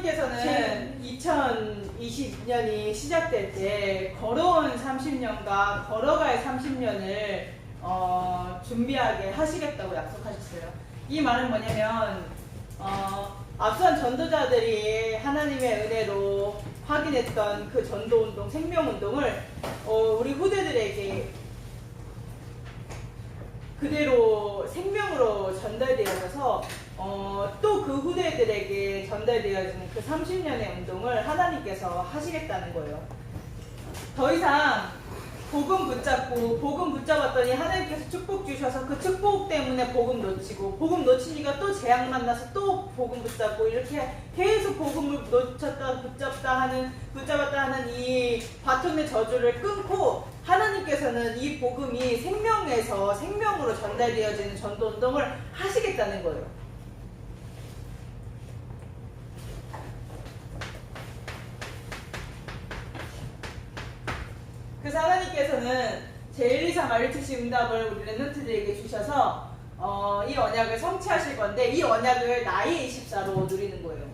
하나님께서는 2020년이 시작될 때 걸어온 30년과 걸어갈 30년을 준비하게 하시겠다고 약속하셨어요. 이 말은 뭐냐면 앞선 전도자들이 하나님의 은혜로 확인했던 그 전도운동, 생명운동을 우리 후대들에게 그대로 생명으로 전달되어져서 또 그 후대들에게 전달되어지는 그 30년의 운동을 하나님께서 하시겠다는 거예요. 더 이상 복음 붙잡았더니 하나님께서 축복 주셔서 그 축복 때문에 복음 놓치고, 복음 놓치니까 또 재앙 만나서 또 복음 붙잡고, 이렇게 계속 복음을 놓쳤다 붙잡았다 하는 이 바톤의 저주를 끊고, 하나님께서는 이 복음이 생명에서 생명으로 전달되어지는 전도 운동을 하시겠다는 거예요. 그래서 하나님께서는 제124 말리트시 응답을 우리 랩런트들에게 주셔서 이 언약을 성취하실 건데, 이 언약을 나의 24로 누리는 거예요.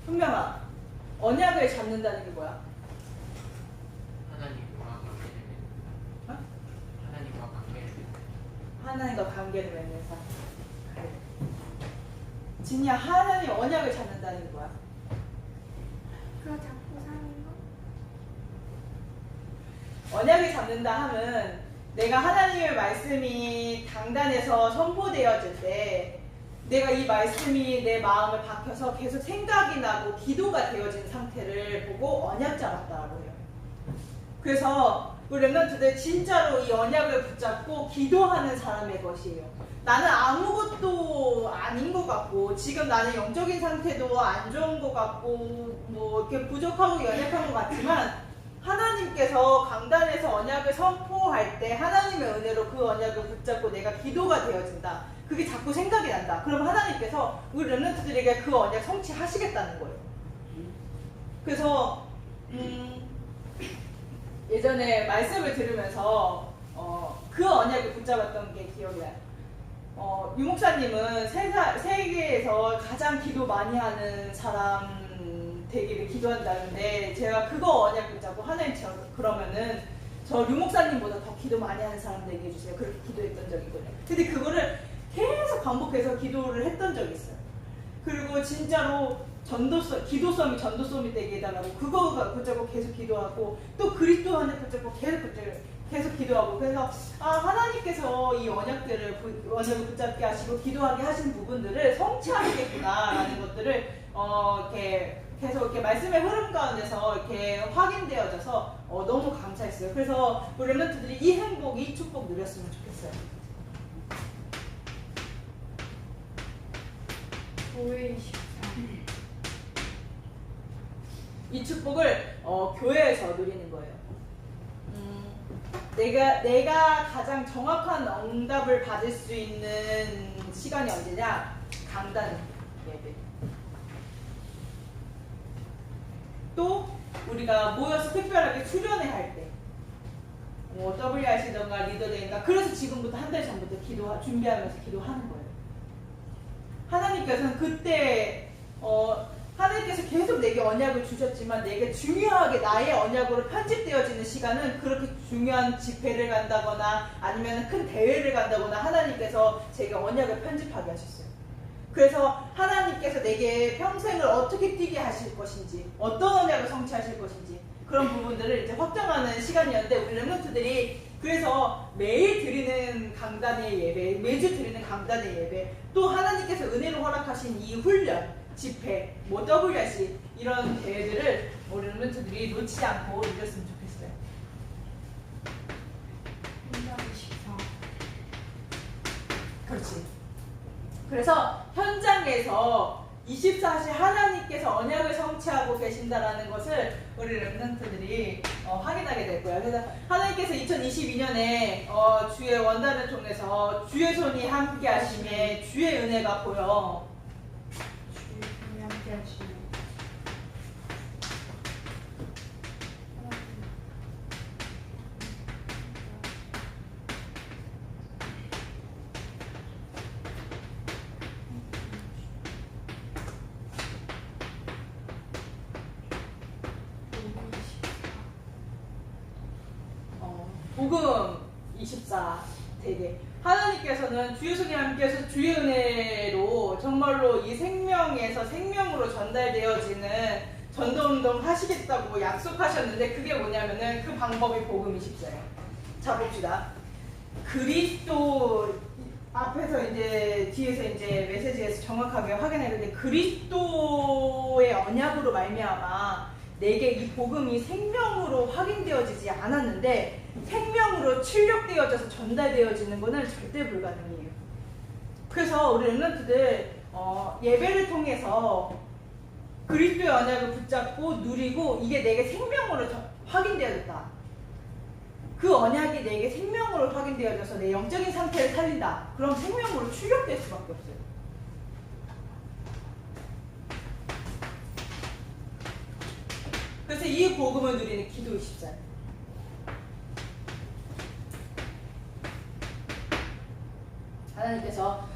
분명아, 언약을 잡는다는 게 뭐야? 하나님과 관계를 맺면서. 진이야, 하나님 언약을 잡는다는 게 뭐야? 그거 잡고 사는 거? 언약을 잡는다 함은 내가 하나님의 말씀이 강단에서 선포되어질 때 내가 이 말씀이 내 마음을 박혀서 계속 생각이 나고 기도가 되어진 상태를 보고 언약 잡았다라고 해요. 그래서 우리 랩런트들 진짜로 이 언약을 붙잡고 기도하는 사람의 것이에요. 나는 아무것도 아닌 것 같고, 지금 나는 영적인 상태도 안 좋은 것 같고, 뭐 이렇게 부족하고 연약한 것 같지만, 하나님께서 강단에서 언약을 선포할 때 하나님의 은혜로 그 언약을 붙잡고 내가 기도가 되어진다. 그게 자꾸 생각이 난다. 그럼 하나님께서 우리 랩런트들에게 그 언약 성취하시겠다는 거예요. 그래서 예전에 말씀을 들으면서 그 언약을 붙잡았던 게 기억이 나요. 유 목사님은 세계에서 가장 기도 많이 하는 사람 되기를 기도한다는데, 제가 그거 언약 붙잡고 하나님 그러면은 저 유 목사님보다 더 기도 많이 하는 사람 되게 해주세요. 그렇게 기도했던 적이 있거든요. 근데 그거를 계속 반복해서 기도를 했던 적이 있어요. 그리고 진짜로 기도섬이 전도섬이 되게 해달라고 그거 붙잡고 계속 기도하고, 또 그리스도 언약 붙잡고 계속 기도하고, 그래서 하나님께서 이 언약을 붙잡게 하시고 기도하게 하신 부분들을 성취하시겠구나라는 것들을 이렇게 계속 이렇게 말씀의 흐름 가운데서 이렇게 확인되어져서 너무 감사했어요. 그래서 우리 랩런트들이 이 행복, 이 축복 누렸으면 좋겠어요. 이 축복을 교회에서 누리는 거예요. 내가 가장 정확한 응답을 받을 수 있는 시간이 언제냐? 강단 예배. 또 우리가 모여서 특별하게 수련회 할 때, 뭐 WRC던가 리더데이인가, 그래서 지금부터 한 달 전부터 준비하면서 기도하는 거예요. 하나님께서는 그때 하나님께서 계속 내게 언약을 주셨지만, 내게 중요하게 나의 언약으로 편집되어지는 시간은 그렇게 중요한 집회를 간다거나 아니면 큰 대회를 간다거나 하나님께서 제게 언약을 편집하게 하셨어요. 그래서 하나님께서 내게 평생을 어떻게 뛰게 하실 것인지, 어떤 언약을 성취하실 것인지, 그런 부분들을 이제 확정하는 시간이었는데, 우리 랩런트들이 그래서 매일 드리는 강단의 예배, 매주 드리는 강단의 예배, 또 하나님께서 은혜로 허락하신 이 훈련, 집회, 뭐 WRC 이런 대회들을 우리 랩런트들이 놓치지 않고 이뤘으면 좋겠어요. 그렇지. 그래서 현장에서 24시 하나님께서 언약을 성취하고 계신다라는 것을 우리 랩런트들이 확인하게 될 거예요. 그래서 하나님께서 2022년에 주의 원단을 통해서 주의 손이 함께 하심에 주의 은혜가 보여. 복음 24 되게 하나님께서는 주 예수님 함께해서 주의 은혜로 정말로 이 생명에서 생명으로 전달되어지는 전도운동 하시겠다고 약속하셨는데 그게 뭐냐면은 그 방법이 복음 24예요. 자 봅시다. 그리스도 앞에서 이제 뒤에서 이제 메시지에서 정확하게 확인했는데 그리스도의 언약으로 말미암아 내게 이 복음이 생명으로 확인되어지지 않았는데 생명으로 출력되어져서 전달되어지는 것은 절대 불가능해요. 그래서 우리 렘넌트들 예배를 통해서 그리스도의 언약을 붙잡고 누리고 이게 내게 생명으로 확인되어졌다. 그 언약이 내게 생명으로 확인되어져서 내 영적인 상태를 살린다. 그럼 생명으로 출력될 수밖에 없어요. 그래서 이 복음을 누리는 기도 24. 하나님께서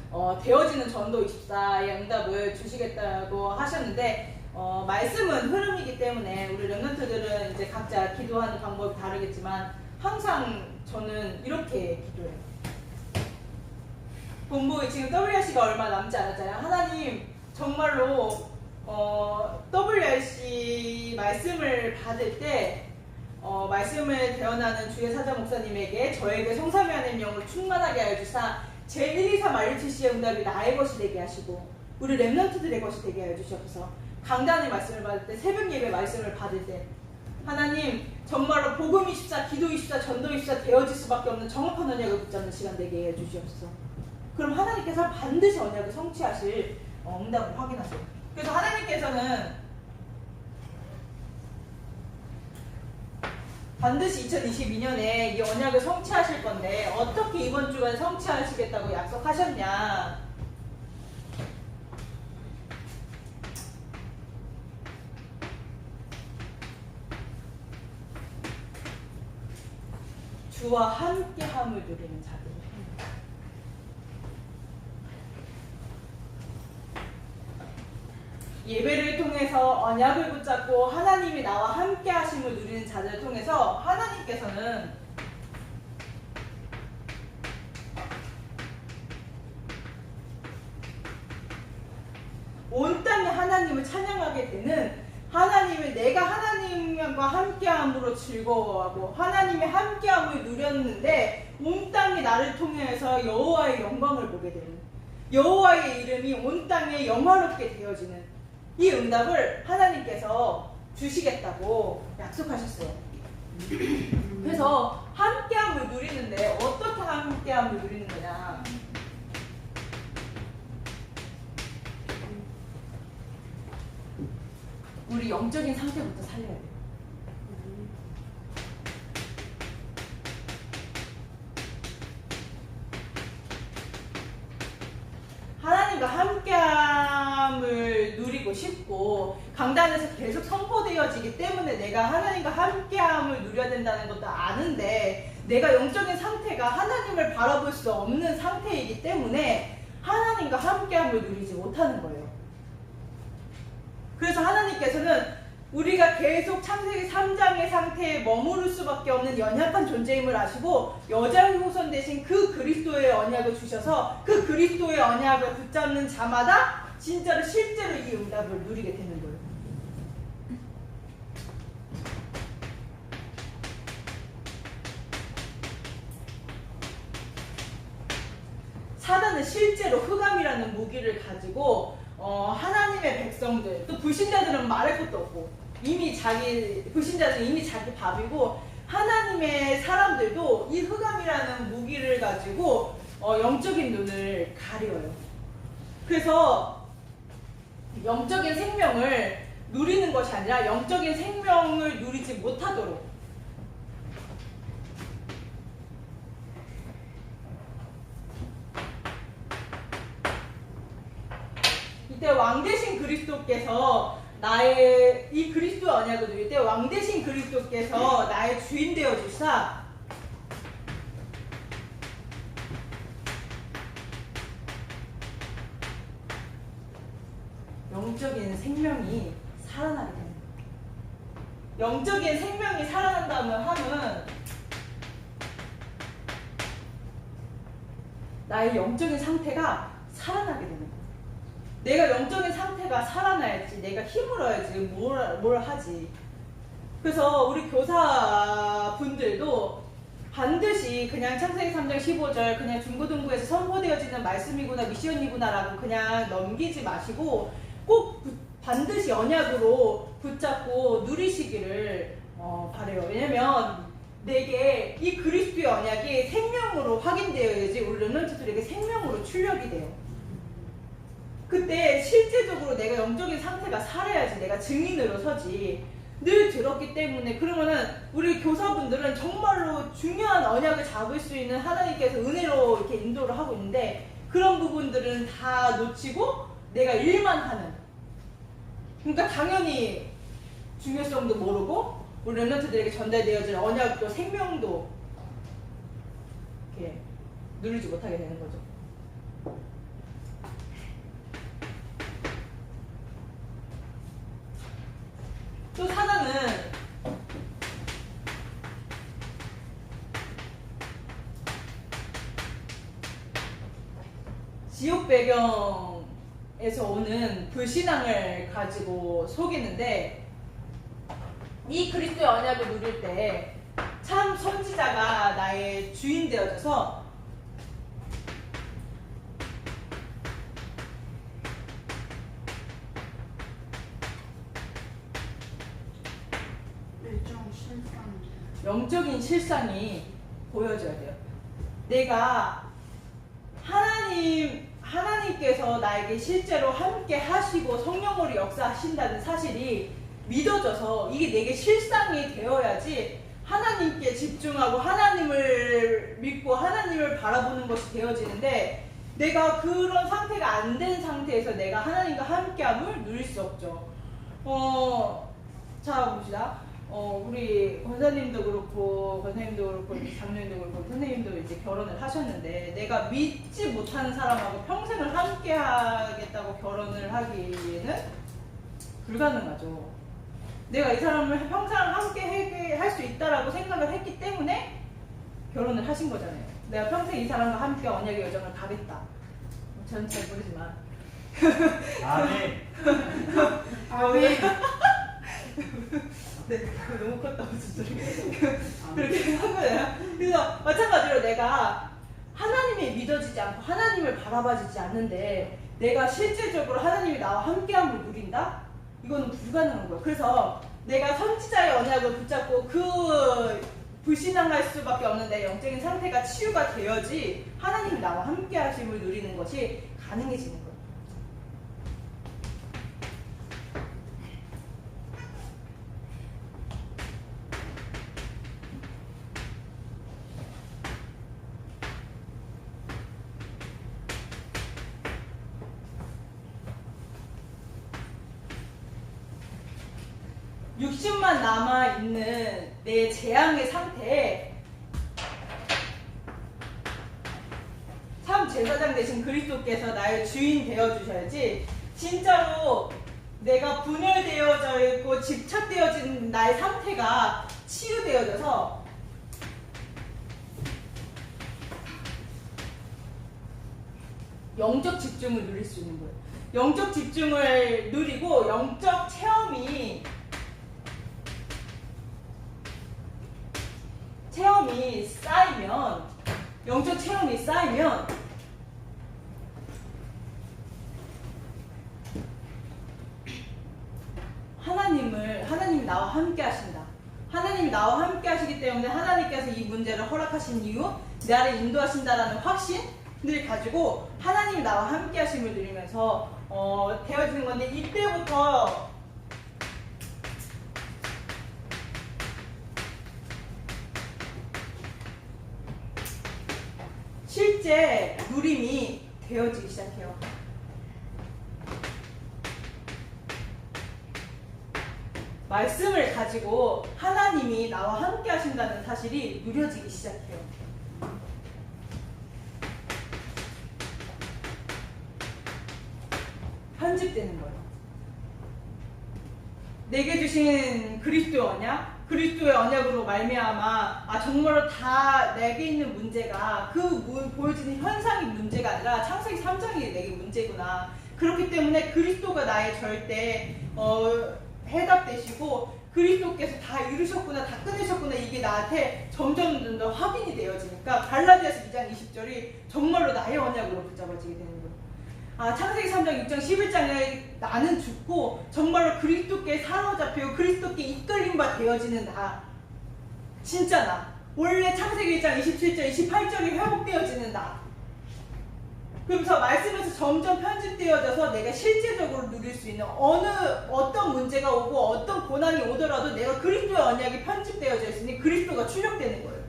되어지는 전도 24의 응답을 주시겠다고 하셨는데 말씀은 흐름이기 때문에 우리 렘넌트들은 이제 각자 기도하는 방법이 다르겠지만 항상 저는 이렇게 기도해요. 본부 지금 WRC가 얼마 남지 않았잖아요. 하나님 정말로 WRC 말씀을 받을 때 말씀을 대언하는 주의 사자 목사님에게 저에게 성삼위 하나님 영을 충만하게 하여 주사 제1, 2, 3 RUTC의 응답이 나의 것이 되게 하시고 우리 렘넌트들의 것이 되게 하여 주시옵소서. 강단의 말씀을 받을 때 새벽 예배 말씀을 받을 때 하나님 정말로 복음 24, 기도 24, 전도 24 되어질 수밖에 없는 정확한 언약을 붙잡는 시간 되게 해 주시옵소서. 그럼 하나님께서 반드시 언약을 성취하실 응답을 확인하세요. 그래서 하나님께서는 반드시 2022년에 이 언약을 성취하실 건데 어떻게 이번 주간 성취하시겠다고 약속하셨냐? 주와 함께함을 누리는 자들. 예배를 통해서 언약을 붙잡고 하나님이 나와 함께하심을 누리는 자들을 통해서 하나님께서는 온 땅이 하나님을 찬양하게 되는 하나님을 내가 하나님과 함께함으로 즐거워하고 하나님의 함께함을 누렸는데 온 땅이 나를 통해서 여호와의 영광을 보게 되는 여호와의 이름이 온 땅에 영화롭게 되어지는 이 응답을 하나님께서 주시겠다고 약속하셨어요. 그래서 함께함을 누리는데 어떻게 함께함을 누리는 거냐? 우리 영적인 상태부터 살려야 돼요. 하나님과 함께함을 누리고 싶고 강단에서 계속 선포되어지기 때문에 내가 하나님과 함께함을 누려야 된다는 것도 아는데 내가 영적인 상태가 하나님을 바라볼 수 없는 상태이기 때문에 하나님과 함께함을 누리지 못하는 거예요. 그래서 하나님께서는 우리가 계속 창세기 3장의 상태에 머무를 수밖에 없는 연약한 존재임을 아시고 여자의 후손 대신 그 그리스도의 언약을 주셔서 그 그리스도의 언약을 붙잡는 자마다 진짜로 실제로 이 응답을 누리게 되는 거예요. 사단은 실제로 흑암이라는 무기를 가지고 하나님의 백성들 또 불신자들은 말할 것도 없고 불신자들은 이미 자기 밥이고 하나님의 사람들도 이 흑암이라는 무기를 가지고 영적인 눈을 가려요. 그래서 영적인 생명을 누리는 것이 아니라 영적인 생명을 누리지 못하도록 이때 왕 대신 그리스도께서 나의 이 그리스도의 언약을 누릴 때 왕 대신 그리스도께서 나의 주인 되어 주사 영적인 생명이 살아나게 됩니다. 영적인 생명이 살아난다면 함은 나의 영적인 상태가 살아나게 되는 거야. 내가 영적인 상태가 살아나야지, 내가 힘을 얻어야지, 뭘 하지. 그래서 우리 교사분들도 반드시 그냥 창세기 3장 15절 그냥 중고등부에서 선포되어지는 말씀이구나, 미션이구나라고 그냥 넘기지 마시고 꼭 반드시 언약으로 붙잡고 누리시기를 바라요. 왜냐면 내게 이 그리스도의 언약이 생명으로 확인되어야지 우리 렘넌트들에게 생명으로 출력이 돼요. 그때 실제적으로 내가 영적인 상태가 살아야지 내가 증인으로 서지. 늘 들었기 때문에. 그러면은 우리 교사분들은 정말로 중요한 언약을 잡을 수 있는 하나님께서 은혜로 이렇게 인도를 하고 있는데 그런 부분들은 다 놓치고 내가 일만 하는. 그러니까 당연히 중요성도 모르고 우리 렘넌트들에게 전달되어질 언약도 생명도 이렇게 누리지 못하게 되는 거죠. 또 사단은 지옥 배경에서 오는 불신앙을 가지고 속이는데 이 그리스도의 언약을 누릴 때 참 선지자가 나의 주인 되어져서 영적인 실상이 보여져야 돼요. 내가 하나님께서 나에게 실제로 함께 하시고 성령으로 역사하신다는 사실이 믿어져서 이게 내게 실상이 되어야지 하나님께 집중하고 하나님을 믿고 하나님을 바라보는 것이 되어지는데 내가 그런 상태가 안 된 상태에서 내가 하나님과 함께함을 누릴 수 없죠. 자 봅시다. 우리 권사님도 그렇고 장로님도 그렇고 선생님도 이제 결혼을 하셨는데 내가 믿지 못하는 사람하고 평생을 함께 하겠다고 결혼을 하기에는 불가능하죠. 내가 이 사람을 평생 함께 할 수 있다라고 생각을 했기 때문에 결혼을 하신 거잖아요. 내가 평생 이 사람과 함께 언약의 여정을 가겠다. 저는 잘 모르지만 아멘. 아멘. 네, 그거 너무 컸다고 진짜 그렇게 한 거예요. 그래서 마찬가지로 내가 하나님이 믿어지지 않고 하나님을 바라봐지지 않는데 내가 실질적으로 하나님이 나와 함께함을 누린다? 이거는 불가능한 거예요. 그래서 내가 선지자의 언약을 붙잡고 그 불신앙할 수밖에 없는 내 영적인 상태가 치유가 되어야지 하나님이 나와 함께하심을 누리는 것이 가능해지는 거예요. 육신만 남아있는 내 재앙의 상태에 참 제사장 되신 그리스도께서 나의 주인 되어주셔야지 진짜로 내가 분열되어져 있고 집착되어진 나의 상태가 치유되어져서 영적 집중을 누릴 수 있는 거예요. 영적 집중을 누리고 영적 체험이 쌓이면 영적 체험이 쌓이면 하나님이 나와 함께 하신다. 하나님이 나와 함께 하시기 때문에 하나님께서 이 문제를 허락하신 이유 나를 인도하신다라는 확신을 가지고 하나님이 나와 함께 하심을 누리면서 되어지는 건데 이때부터 실제 누림이 되어지기 시작해요. 말씀을 가지고 하나님이 나와 함께 하신다는 사실이 누려지기 시작해요. 편집되는 거예요. 내게 주신 그리스도의 언약, 그리스도의 언약으로 말미암아 정말로 다 내게 있는 문제가 보여지는 현상이 문제가 아니라 창세기 3장이 내게 문제구나. 그렇기 때문에 그리스도가 나의 절대 해답되시고 그리스도께서 다 이루셨구나, 다 끝내셨구나, 이게 나한테 점점 더 확인이 되어지니까 갈라디아서 2장 20절이 정말로 나의 언약으로 붙잡아지게 되는 거예요. 창세기 3장, 6장, 11장에 나는 죽고 정말로 그리스도께 사로잡히고 그리스도께 이끌림 바 되어지는 나, 진짜 나, 원래 창세기 1장 27절, 28절이 회복되어지는 나. 그러면서 말씀에서 점점 편집되어져서 내가 실제적으로 누릴 수 있는 어떤 문제가 오고 어떤 고난이 오더라도 내가 그리스도의 언약이 편집되어져 있으니 그리스도가 출력되는 거예요.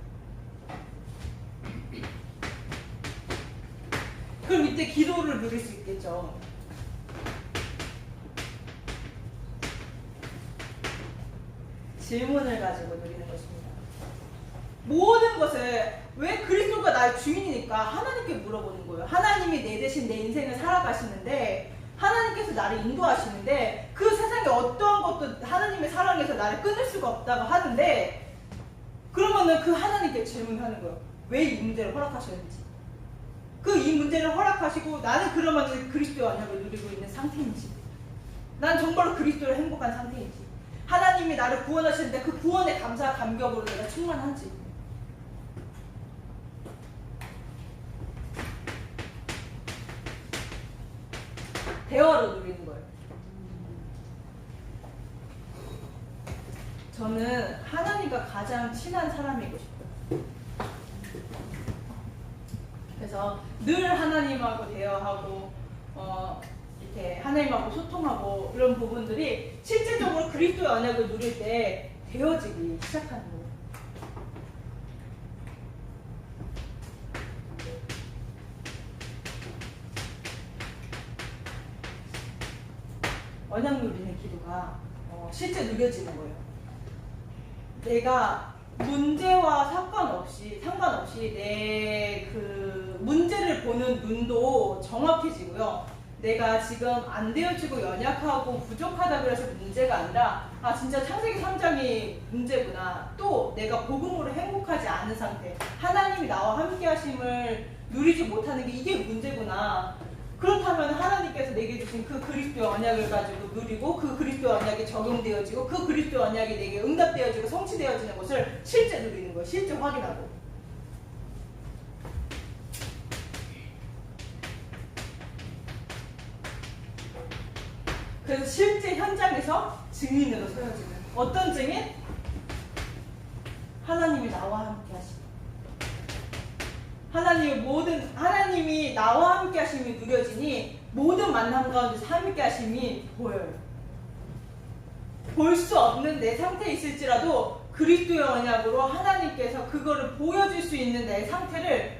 그럼 이때 기도를 누릴 수 있겠죠. 질문을 가지고 누리는 것입니다. 모든 것을 왜 그리스도가 나의 주인이니까 하나님께 물어보는 거예요. 하나님이 내 대신 내 인생을 살아가시는데 하나님께서 나를 인도하시는데 그 세상에 어떠한 것도 하나님의 사랑에서 나를 끊을 수가 없다고 하는데 그러면은 그 하나님께 질문하는 거예요. 왜 이 문제를 허락하셨는지. 이 문제를 허락하시고 나는 그러면 그리스도의 언약을 누리고 있는 상태인지, 난 정말로 그리스도를 행복한 상태인지, 하나님이 나를 구원하시는데 그 구원의 감사와 감격으로 내가 충만한지. 대화로 누리는 거예요. 저는 하나님과 가장 친한 사람이고 싶어요. 그래서 늘 하나님하고 대화하고 이렇게 하나님하고 소통하고 이런 부분들이 실제적으로 그리스도의 언약을 누릴 때 되어지기 시작하는 거예요. 언약 누리는 기도가 실제 누려지는 거예요. 내가 문제와 상관없이 내 그 문제를 보는 눈도 정확해지고요. 내가 지금 안 되어지고 연약하고 부족하다 그래서 문제가 아니라 진짜 창세기 3장이 문제구나. 또 내가 복음으로 행복하지 않은 상태, 하나님이 나와 함께 하심을 누리지 못하는 게 이게 문제구나. 그렇다면 하나님께서 내게 주신 그 그리스도의 언약을 가지고 누리고 그 그리스도의 언약이 적용되어지고 그 그리스도의 언약이 내게 응답되어지고 성취되어지는 것을 실제 누리는 거예요. 실제 확인하고. 그래서 실제 현장에서 증인으로 서여지는, 어떤 증인? 하나님이 나와 함께 하시고 하나님이 나와 함께 하심이 누려지니 모든 만남 가운데 함께 하심이 보여요. 볼 수 없는 내 상태에 있을지라도 그리스도의 언약으로 하나님께서 그거를 보여줄 수 있는 내 상태를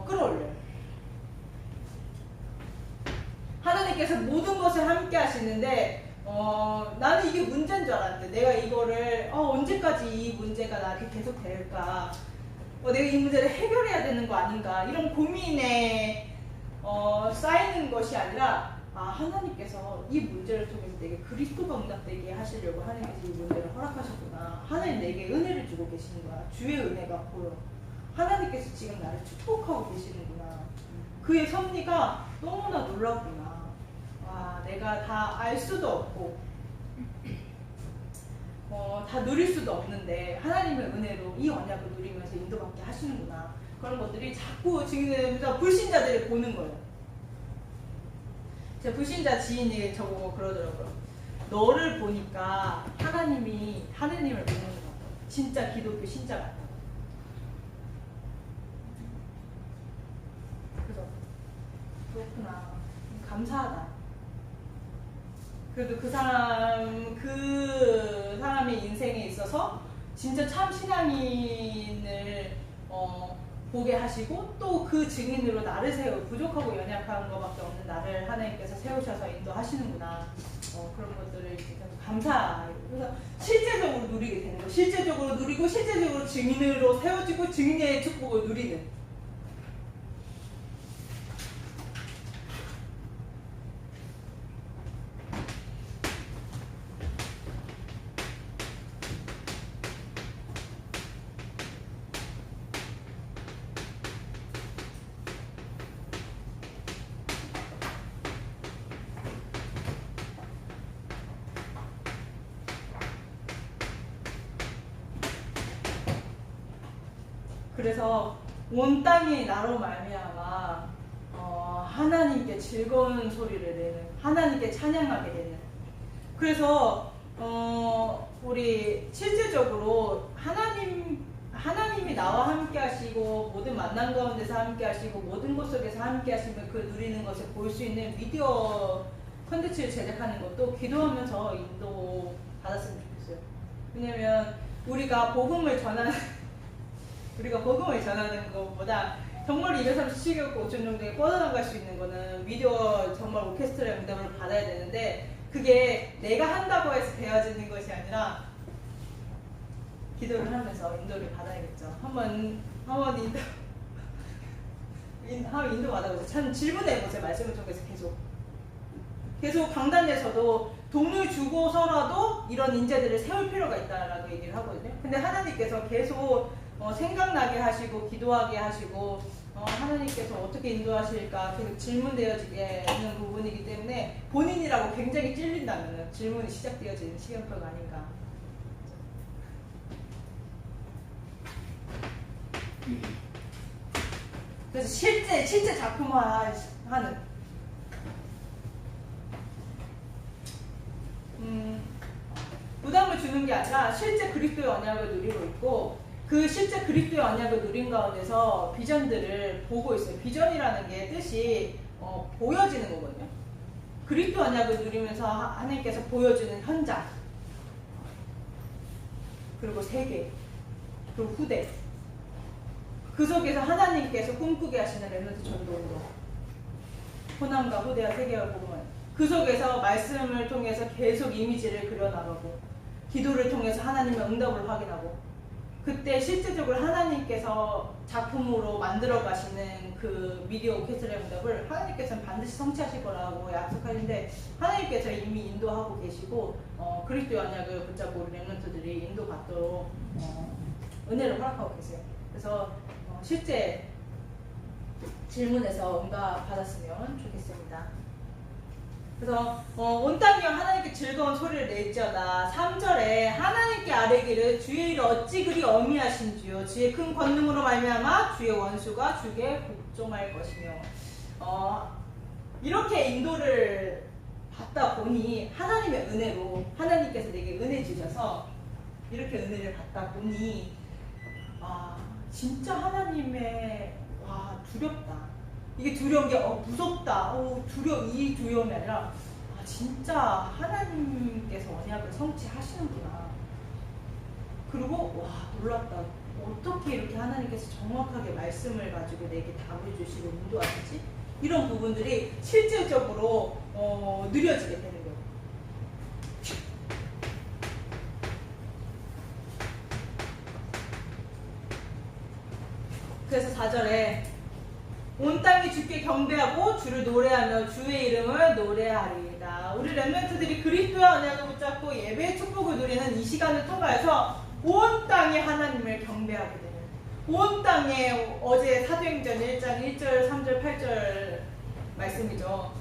끌어올려요. 하나님께서 모든 것을 함께 하시는데 나는 이게 문제인 줄 알았는데 내가 이거를 언제까지 이 문제가 나한테 계속 될까, 내가 이 문제를 해결해야 되는 거 아닌가, 이런 고민에 쌓이는 것이 아니라 하나님께서 이 문제를 통해서 내게 그리스도가 응답되게 하시려고 하나님께서 이 문제를 허락하셨구나. 하나님 내게 은혜를 주고 계시는 거야. 주의 은혜가 보여. 하나님께서 지금 나를 축복하고 계시는구나. 그의 섭리가 너무나 놀랍구나. 내가 다 알 수도 없고 다 누릴 수도 없는데 하나님의 은혜로 이 언약을 누리면서 인도받게 하시는구나. 그런 것들이 자꾸 지금 불신자들이 보는 거예요. 제 불신자 지인이 저보고 그러더라고요. 너를 보니까 하나님을 보는 것 같다. 진짜 기독교 신자 같다. 그래서 그렇구나. 감사하다. 그래도 그 사람의 인생에 있어서 진짜 참 신앙인을 보게 하시고 또 그 증인으로 나를 부족하고 연약한 것밖에 없는 나를 하나님께서 세우셔서 인도하시는구나. 그런 것들을 감사해요. 그래서 실제적으로 누리게 되는 거예요. 실제적으로 누리고 실제적으로 증인으로 세워지고 증인의 축복을 누리는. 그래서 온 땅이 나로 말미암아 하나님께 즐거운 소리를 내는, 하나님께 찬양하게 되는. 그래서 우리 실질적으로 하나님이 나와 함께 하시고 모든 만남 가운데서 함께 하시고 모든 곳 속에서 함께 하시면 그 누리는 것을 볼 수 있는 미디어 콘텐츠를 제작하는 것도 기도하면서 인도 받았으면 좋겠어요. 왜냐면 우리가 복음을 전하는 것보다 정말 237개국 5천 정도에 뻗어나갈 수 있는 거는 미디어 정말 오케스트라 응답을 받아야 되는데, 그게 내가 한다고 해서 되어지는 것이 아니라 기도를 하면서 인도를 받아야겠죠. 한번 인도 받아보세요. 참 질문해보세요. 말씀을 통해서 계속 강단에서도 돈을 주고서라도 이런 인재들을 세울 필요가 있다라고 얘기를 하거든요. 근데 하나님께서 계속 생각나게 하시고 기도하게 하시고 하나님께서 어떻게 인도하실까 계속 질문되어지게 있는 부분이기 때문에 본인이라고 굉장히 찔린다면 질문이 시작되어지는 시간표가 아닌가. 그래서 실제 작품화하는 부담을 주는 게 아니라 실제 그리스도의 언약을 누리고 있고, 그 실제 그리스도의 언약을 누린 가운데서 비전들을 보고 있어요. 비전이라는 게 뜻이 보여지는 거거든요. 그리스도 언약을 누리면서 하나님께서 보여주는 현장, 그리고 세계, 그리고 후대, 그 속에서 하나님께서 꿈꾸게 하시는 렘넌트 전도운동, 호남과 후대와 세계와 복음을, 그 속에서 말씀을 통해서 계속 이미지를 그려나가고 기도를 통해서 하나님의 응답을 확인하고, 그때 실질적으로 하나님께서 작품으로 만들어 가시는 그 미디어 오케스트라 응답을 하나님께서는 반드시 성취하실 거라고 약속하는데, 하나님께서 이미 인도하고 계시고 그리스도의 언약을 붙잡고 우리 렘넌트들이 인도받도록 은혜를 허락하고 계세요. 그래서 실제 질문에서 응답 받았으면 좋겠습니다. 그래서 온 땅이여 하나님께 즐거운 소리를 낼지어다. 3절에 하나님께 아뢰기를 주의 일 어찌 그리 어미하신지요, 주의 큰 권능으로 말미암아 주의 원수가 주께 복종할 것이며. 이렇게 인도를 받다 보니 하나님의 은혜로 하나님께서 내게 은혜 주셔서 이렇게 은혜를 받다 보니 진짜 하나님의 두렵다. 이게 두려운 게 무섭다. 이 두려움이 아니라 진짜 하나님께서 언약을 성취하시는구나. 그리고 놀랍다. 어떻게 이렇게 하나님께서 정확하게 말씀을 가지고 내게 답을 주시고 인도하시지? 이런 부분들이 실질적으로 느려지게 되는 거예요. 그래서 4절에 온 땅이 주께 경배하고 주를 노래하며 주의 이름을 노래하리이다. 우리 렘넌트들이 그리스도의 언약을 붙잡고 예배의 축복을 누리는 이 시간을 통과해서 온 땅이 하나님을 경배하게 되는, 온 땅에 어제 사도행전 1장 1절 3절 8절 말씀이죠.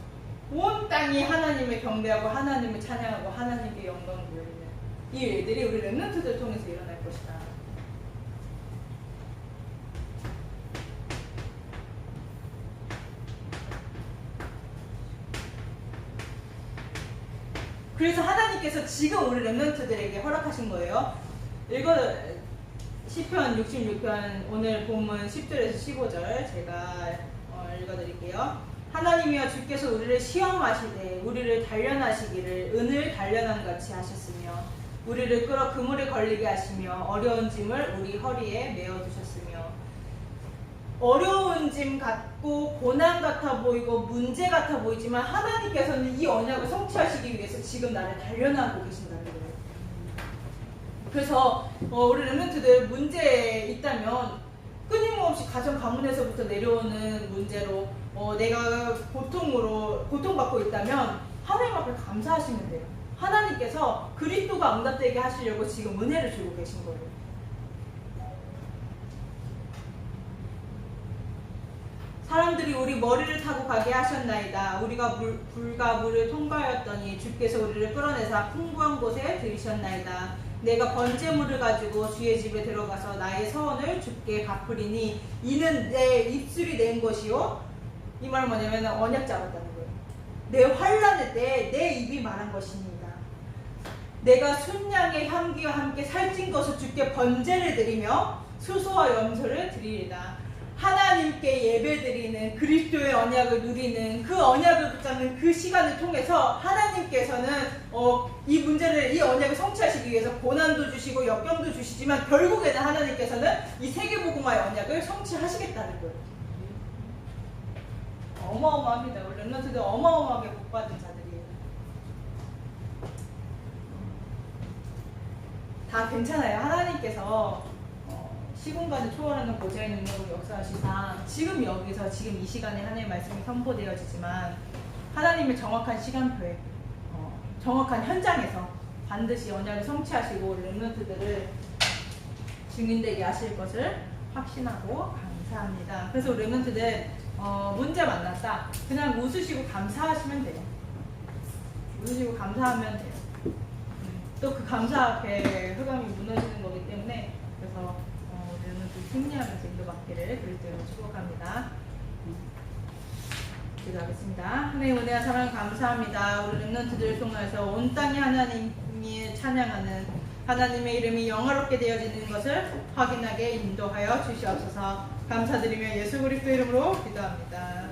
온 땅이 하나님을 경배하고 하나님을 찬양하고 하나님께 영광을 돌리는 이 일들이 우리 렘넌트들을 통해서 일어날 것이다. 그래서 하나님께서 지금 우리 렘넌트들에게 허락하신 거예요. 시편 66편 오늘 본문 10절에서 15절 제가 읽어드릴게요. 하나님이여 주께서 우리를 시험하시되 우리를 단련하시기를 은을 단련함 같이 하셨으며 우리를 끌어 그물에 걸리게 하시며 어려운 짐을 우리 허리에 메어두셨으며. 어려운 짐 같고 고난 같아 보이고 문제 같아 보이지만 하나님께서는 이 언약을 성취하시기 위해서 지금 나를 단련하고 계신다는 거예요. 그래서 우리 렘넌트들 문제 있다면 끊임없이 가정 가문에서부터 내려오는 문제로 내가 고통받고 있다면 하나님 앞에 감사하시면 돼요. 하나님께서 그리스도가 응답되게 하시려고 지금 은혜를 주고 계신 거예요. 사람들이 우리 머리를 타고 가게 하셨나이다. 우리가 불과 물을 통과하였더니 주께서 우리를 끌어내사 풍부한 곳에 들이셨나이다. 내가 번제물을 가지고 주의 집에 들어가서 나의 서원을 주께 갚으리니 이는 내 입술이 낸 것이요. 이 말은 뭐냐면 언약 잡았다는 거예요. 내 환난의 때 내 입이 말한 것입니다. 내가 순양의 향기와 함께 살찐 것을 주께 번제를 드리며 수소와 염소를 드리리다. 하나님께 예배드리는 그리스도의 언약을 누리는 그 언약을 붙잡는 그 시간을 통해서 하나님께서는 이 문제를 이 언약을 성취하시기 위해서 고난도 주시고 역경도 주시지만 결국에는 하나님께서는 이 세계복음화의 언약을 성취하시겠다는 거예요. 어마어마합니다. 우리 렘넌트들 어마어마하게 복받은 자들이에요. 다 괜찮아요. 하나님께서 시공간을 초월하는 보좌의 능력으로 역사하시사 지금 여기서 지금 이 시간에 하나님의 말씀이 선포되어지지만 하나님의 정확한 시간표에 정확한 현장에서 반드시 언약을 성취하시고 렘넌트들을 증인되게 하실 것을 확신하고 감사합니다. 그래서 렘넌트들 문제 만났다. 그냥 웃으시고 감사하시면 돼요. 웃으시고 감사하면 돼요. 또 그 감사 앞에 흑암이 무너지는 거기 때문에 그래서 우리는 또 승리하면서 인도받기를 그리스도로 축복합니다. 기도하겠습니다. 하나님 은혜와 사랑 감사합니다. 우리 렘넌트들을 통해서 온 땅이 하나님이 찬양하는 하나님의 이름이 영화롭게 되어지는 것을 확인하게 인도하여 주시옵소서. 감사드리며 예수 그리스도 이름으로 기도합니다.